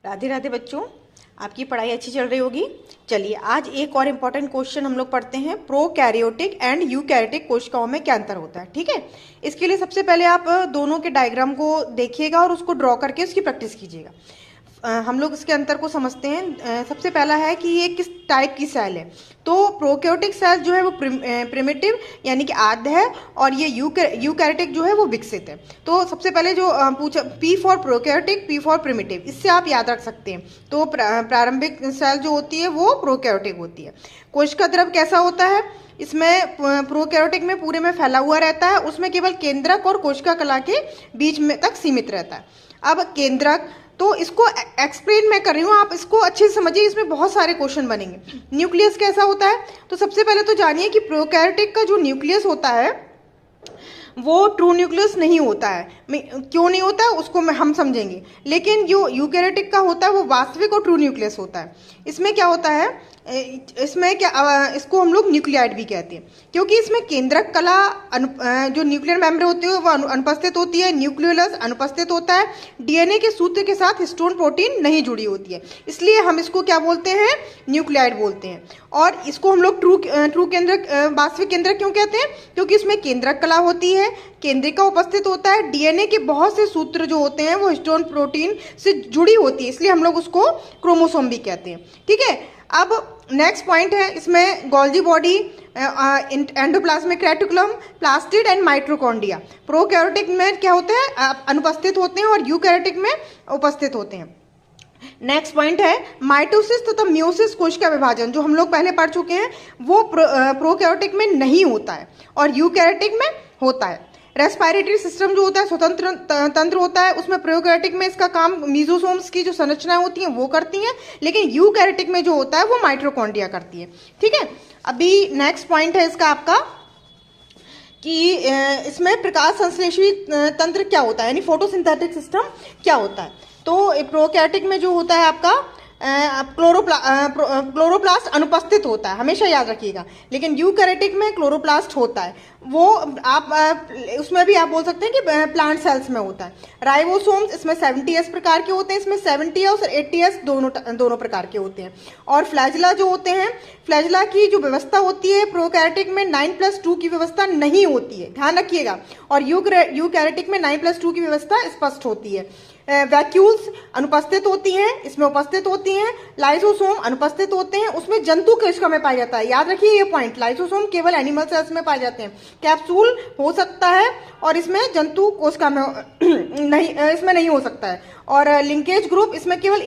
राधे राधे बच्चों, आपकी पढ़ाई अच्छी चल रही होगी। चलिए आज एक और इम्पॉर्टेंट क्वेश्चन हम लोग पढ़ते हैं। प्रोकैरियोटिक एंड यूकैरियोटिक कोशिकाओं में क्या अंतर होता है। ठीक है, इसके लिए सबसे पहले आप दोनों के डायग्राम को देखिएगा और उसको ड्रॉ करके उसकी प्रैक्टिस कीजिएगा। हम लोग इसके अंतर को समझते हैं। सबसे पहला है कि ये किस टाइप की सेल है। तो प्रोकैरियोटिक सेल जो है वो प्रिमिटिव यानी कि आद्य है, और ये यूकैरियोटिक जो है वो विकसित है। तो सबसे पहले जो पूछा, P for prokaryotic, P for primitive, इससे आप याद रख सकते हैं। तो प्रारंभिक सेल जो होती है वो प्रोकैरियोटिक होती है। कोशिका द्रव कैसा होता है, इसमें प्रोकैरियोटिक में पूरे में फैला हुआ रहता है, उसमें केवल केंद्रक और कोशिका कला के बीच में तक सीमित रहता है। अब केंद्रक, तो इसको एक्सप्लेन मैं कर रही हूँ, आप इसको अच्छे से समझिए, इसमें बहुत सारे क्वेश्चन बनेंगे। न्यूक्लियस कैसा होता है, तो सबसे पहले तो जानिए कि प्रोकैरियोटिक का जो न्यूक्लियस होता है वो ट्रू न्यूक्लियस नहीं होता है। क्यों नहीं होता है उसको हम समझेंगे, लेकिन जो यूकैरियोटिक का होता है वो वास्तविक और ट्रू न्यूक्लियस होता है। इसमें क्या होता है, इसमें क्या, इसको हम लोग न्यूक्लियाइड भी कहते हैं, क्योंकि इसमें केंद्रक कला जो न्यूक्लियर मेम्ब्रेन होती है वो अनुपस्थित होती है, न्यूक्लियोलस अनुपस्थित होता है, डीएनए के सूत्र के साथ हिस्टोन प्रोटीन नहीं जुड़ी होती है, इसलिए हम इसको क्या बोलते हैं, न्यूक्लियाइड बोलते हैं। और इसको हम लोग ट्रू केंद्रक, वास्तविक केंद्रक क्यों कहते हैं, क्योंकि इसमें केंद्रक कला होती है, केंद्रिका उपस्थित होता है, डीएनए के बहुत से सूत्र जो होते हैं वो हिस्टोन प्रोटीन से जुड़ी होती है, इसलिए हम लोग उसको क्रोमोसोम भी कहते हैं। ठीक है, अब नेक्स्ट पॉइंट है, इसमें Golgi body, endoplasmic reticulum, plastid and mitochondria. Prokaryotic में क्या होते हैं, अनुपस्थित होते हैं, और यूकैरियोटिक में उपस्थित होते हैं। नेक्स्ट पॉइंट है माइटोसिस तथा म्यूसिस कोशिका विभाजन, जो हम लोग पहले पढ़ चुके हैं, वो प्रोकैरियोटिक में नहीं होता है और यूकैरियोटिक में होता है। रेस्पिरेटरी सिस्टम जो होता है स्वतंत्र तंत्र होता है, उसमें प्रोकैरियोटिक में इसका काम मीजोसोम्स की जो संरचनाएं होती हैं वो करती हैं, लेकिन यूकैरियोटिक में जो होता है वो माइटोकॉन्ड्रिया करती है। ठीक है, अभी नेक्स्ट पॉइंट है इसका आपका कि इसमें प्रकाश संश्लेषी तंत्र क्या होता है, यानी फोटोसिंथेटिक सिस्टम क्या होता है। तो प्रोकैरियोटिक में जो होता है आपका क्लोरोप्लास्ट अनुपस्थित होता है, हमेशा याद रखिएगा, लेकिन यूकैरियोटिक में क्लोरोप्लास्ट होता है। वो आप उसमें भी आप बोल सकते हैं कि प्लांट सेल्स में होता है। राइबोसोम्स इसमें 70S प्रकार के होते हैं, इसमें 70S और 80S दोनों प्रकार के होते हैं। और फ्लैजिला जो होते हैं, फ्लैजिला की जो व्यवस्था होती है प्रोकैरियोटिक में 9+2 की व्यवस्था नहीं होती है, ध्यान रखिएगा, और यूकैरियोटिक में 9+2 की व्यवस्था स्पष्ट होती है। वैक्यूल्स अनुपस्थित होती हैं, इसमें उपस्थित होती हैं। लाइसोसोम अनुपस्थित होते हैं, उसमें जंतु कोशिका में पाया जाता है, याद रखिए ये पॉइंट, लाइसोसोम केवल एनिमल सेल्स में पाए जाते हैं। कैप्सूल हो सकता है और इसमें जंतु कोशिका में नहीं, इसमें नहीं हो सकता है। और लिंकेज ग्रुप इसमें केवल